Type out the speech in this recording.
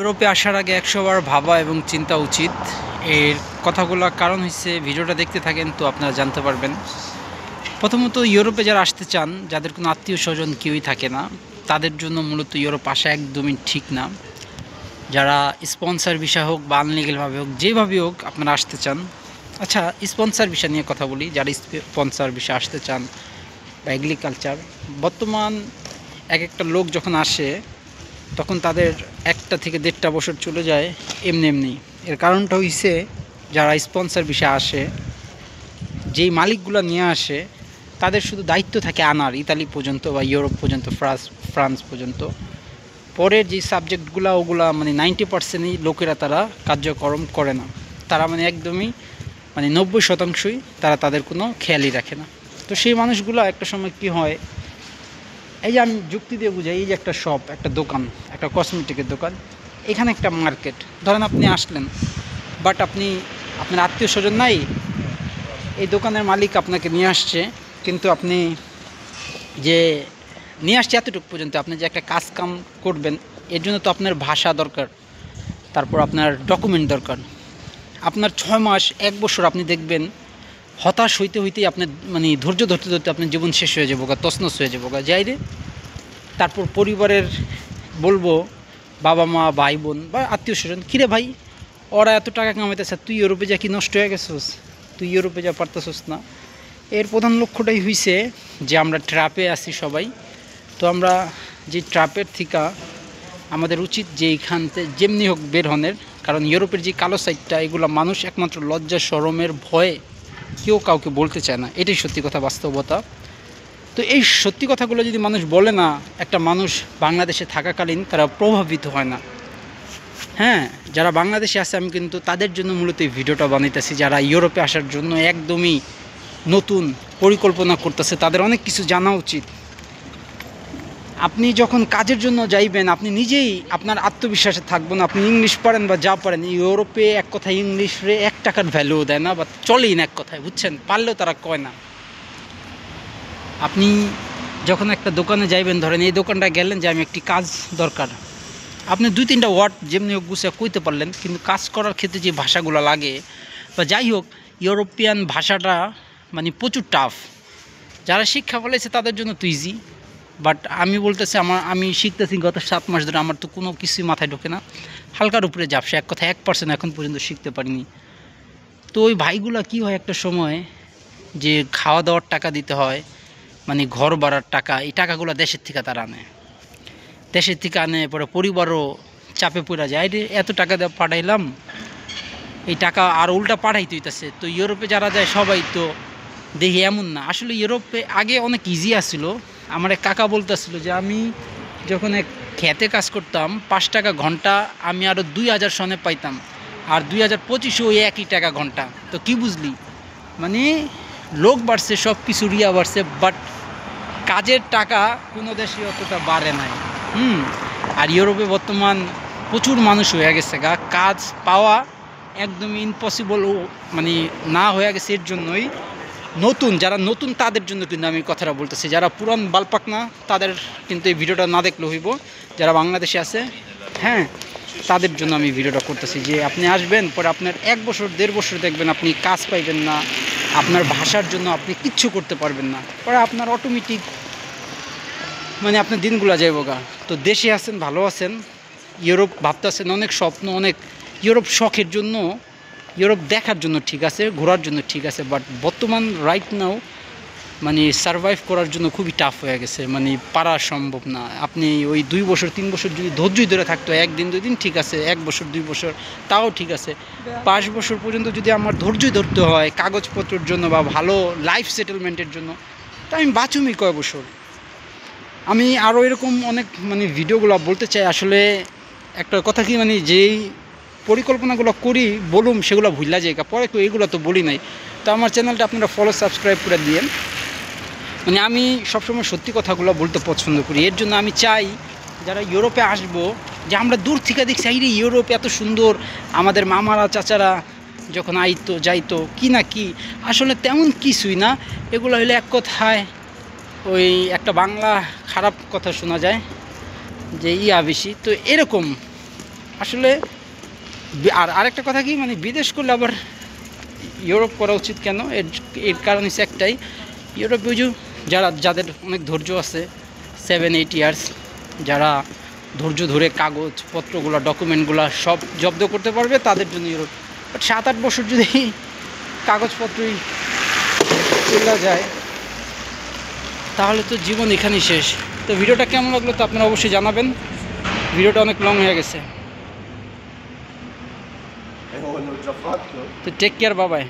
ইউরোপে আসার আগে ১০০ বার ভাবা এবং চিন্তা উচিত। এর কথাগুলো কারণ হচ্ছে ভিডিওটা দেখতে থাকেন তো আপনারা জানতে পারবেন। প্রথমত ইউরোপে যারা আসতে চান, যাদের কোনো আত্মীয় স্বজন কেউই থাকে না, তাদের জন্য মূলত ইউরোপ আসা একদমই ঠিক না। যারা স্পন্সর ভিসা হোক বা আনলিগেলভাবে হোক, যেভাবেই হোক আপনারা আসতে চান। আচ্ছা, স্পন্সর ভিসা নিয়ে কথা বলি। যারা স্পন্সর ভিসা আসতে চান বা এগ্রিকালচার, বর্তমান এক একটা লোক যখন আসে তখন তাদের 1টা থেকে 1.5টা বছর চলে যায় এমনি এমনি। এর কারণটা হইছে, যারা স্পন্সর ভিসা আসে, যেই মালিকগুলো নিয়ে আসে, তাদের শুধু দায়িত্ব থাকে আনার ইতালি পর্যন্ত বা ইউরোপ পর্যন্ত, ফ্রান্স পর্যন্ত। পরের যে সাবজেক্টগুলো ওগুলা 90%ই লোকেরা তারা কার্যক্রম করে না। তারা একদমই 90%ই তারা তাদের কোনো খেয়ালই রাখে না। তো সেই মানুষগুলো একটা সময় কি হয়, এই যে আমি যুক্তি দিয়ে বুঝাই, এই যে একটা শপ, একটা দোকান, একটা কসমেটিকের দোকান, এখানে একটা মার্কেট। ধরেন আপনি আসলেন, বাট আপনার আত্মীয় স্বজন নাই, এই দোকানের মালিক আপনাকে নিয়ে আসছে, কিন্তু আপনি যে নিয়ে আসছে এতটুকু পর্যন্ত, আপনি যে একটা কাজ কাম করবেন, এর জন্য তো আপনার ভাষা দরকার, তারপর আপনার ডকুমেন্ট দরকার। আপনার 6 মাস 1 বছর আপনি দেখবেন হতাশ হইতে হইতেই আপনার ধৈর্য ধরতে ধরতে আপনার জীবন শেষ হয়ে যাবো, তছনছ হয়ে যাবো যাই রে। তারপর পরিবারের বলবো, বাবা মা ভাই বোন বা আত্মীয় স্বজন, কিরে ভাই ওরা এত টাকা কামাইতেছে, তুই ইউরোপে যা কি নষ্ট হয়ে গেছিস, তুই ইউরোপে যা পারতেছিস না। এর প্রধান লক্ষ্যটাই হইছে যে আমরা ট্র্যাপে আছি সবাই। তো আমরা যে ট্র্যাপের থিকা আমাদের উচিত যে এইখানতে যেমনি হোক বের হনের। কারণ ইউরোপের যে কালো সাইডটা, এগুলো মানুষ একমাত্র লজ্জা শরমের ভয়ে কেউ কাউকে বলতে চায় না। এটাই সত্যি কথা, বাস্তবতা। তো এই সত্যি কথাগুলো যদি মানুষ বলে না, একটা মানুষ বাংলাদেশে থাকাকালীন তারা প্রভাবিত হয় না। হ্যাঁ, যারা বাংলাদেশে আছে, আমি কিন্তু তাদের জন্য মূলত এই ভিডিওটা বানাইতেছি। যারা ইউরোপে আসার জন্য একদমই নতুন পরিকল্পনা করতেছে, তাদের অনেক কিছু জানা উচিত। আপনি যখন কাজের জন্য যাইবেন, আপনি নিজেই আপনার আত্মবিশ্বাসে থাকবেন। আপনি ইংলিশ পারেন বা যা পারেন, ইউরোপে এক কথায় ইংলিশে 1 টাকার ভ্যালু দেয় না, বা চলেই না এক কথায়, বুঝছেন, পারলেও তারা কয় না। আপনি যখন একটা দোকানে যাইবেন, ধরেন এই দোকানটা গেলেন যে আমি একটি কাজ দরকার, আপনি 2-3টা ওয়ার্ড যেমনি হোক গুছিয়ে কইতে পারলেন, কিন্তু কাজ করার ক্ষেত্রে যে ভাষাগুলো লাগে বা যাই হোক, ইউরোপিয়ান ভাষাটা প্রচুর টাফ। যারা শিক্ষা ফলেছে তাদের জন্য তো ইজি, বাট আমি বলতেছি, আমি শিখতেছি গত 7 মাস ধরে, আমার তো কোনো কিছুই মাথায় ঢোকে না। হালকার উপরে যাবসে, এক কথা 1% এখন পর্যন্ত শিখতে পারিনি। তো ওই ভাইগুলা কি হয়, একটা সময় যে খাওয়া দাওয়ার টাকা দিতে হয়, ঘর ভাড়ার টাকা, এই টাকাগুলো দেশের থেকে তারা আনে। দেশের থেকে আনে, পরে পরিবারও চাপে পড়ে যায়, রে এত টাকা দিয়ে পাঠাইলাম, এই টাকা আর উল্টা পাঠাইতে হইতেছে। তো ইউরোপে যারা যায় সবাই তো দেখি এমন না। আসলে ইউরোপে আগে অনেক ইজি আসছিল। আমার এক কাকা বলতেছিল যে আমি যখন এক খেতে কাজ করতাম, 5 টাকা ঘন্টা, আমি আরও 2000 সনে পাইতাম, আর 2025-এ ওই একই টাকা ঘন্টা। তো কি বুঝলি, লোক বাড়ছে, সব কিছু রিয়া বাড়ছে, বাট কাজের টাকা কোনো দেশে অতটা বাড়ে নাই। আর ইউরোপে বর্তমান প্রচুর মানুষ হয়ে গেছে কাজ পাওয়া একদমই ইম্পসিবল, না হয়ে গেছে। এর জন্যই যারা নতুন তাদের জন্য কিন্তু আমি কথাটা বলতেছি। যারা পুরান বালপাক না, তাদের কিন্তু এই ভিডিওটা না দেখলে হইব। যারা বাংলাদেশে আছে, হ্যাঁ, তাদের জন্য আমি ভিডিওটা করতেছি যে আপনি আসবেন, পরে আপনার 1 বছর 1.5 বছর দেখবেন আপনি কাজ পাইবেন না, আপনার ভাষার জন্য আপনি কিচ্ছু করতে পারবেন না, পরে আপনার অটোমেটিক আপনার দিনগুলো যাইব গা। তো দেশে আছেন, ভালো আছেন, ইউরোপ ভাবতেছেন, অনেক স্বপ্ন, অনেক ইউরোপ শখের জন্য, ইউরোপ দেখার জন্য ঠিক আছে, ঘোরার জন্য ঠিক আছে, বাট বর্তমান রাইট নাও সারভাইভ করার জন্য খুবই টাফ হয়ে গেছে, পারা সম্ভব না। আপনি ওই 2 বছর 3 বছর যদি ধৈর্যই ধরে থাকতো, 1 দিন 2 দিন ঠিক আছে, 1 বছর 2 বছর তাও ঠিক আছে, 5 বছর পর্যন্ত যদি আমার ধৈর্যই ধরতে হয় কাগজপত্রের জন্য বা ভালো লাইফ সেটেলমেন্টের জন্য, তা আমি বাঁচুমি কয় বছর। আমি আরও এরকম অনেক ভিডিওগুলো বলতে চাই। আসলে একটা কথা কি, যেই পরিকল্পনাগুলো করি বলুম, সেগুলো ভুলা যায়, পরে এইগুলো তো বলি নাই। তো আমার চ্যানেলটা আপনারা ফলো সাবস্ক্রাইব করে দিয়েন। আমি সবসময় সত্যি কথাগুলো বলতে পছন্দ করি। এর জন্য আমি চাই যারা ইউরোপে আসবো, যে আমরা দূর থেকে দেখছি এই রে ইউরোপ এত সুন্দর, আমাদের মামারা চাচারা যখন আইতো যাইতো, কি না কি, আসলে তেমন কিছুই না। এগুলো হলে এক কথায় ওই একটা বাংলা খারাপ কথা শোনা যায় যে বেশি। তো এরকম আসলে আর আরেকটা কথা কি, মানে বিদেশ করলে আবার ইউরোপ করা উচিত কেন, এর কারণ হচ্ছে একটাই, ইউরোপে ওই যে যাদের অনেক ধৈর্য আছে, 7-8 ইয়ার্স, যারা ধৈর্য ধরে কাগজপত্রগুলো ডকুমেন্টগুলো সব জব্দ করতে পারবে, তাদের জন্য ইউরোপ। বাট 7-8 বছর যদি কাগজপত্রই চলে যায় তাহলে তো জীবন এখানেই শেষ। তো ভিডিওটা কেমন লাগলো তো আপনারা অবশ্যই জানাবেন। ভিডিওটা অনেক লং হয়ে গেছে, তো টেক কেয়ার, বাবাই।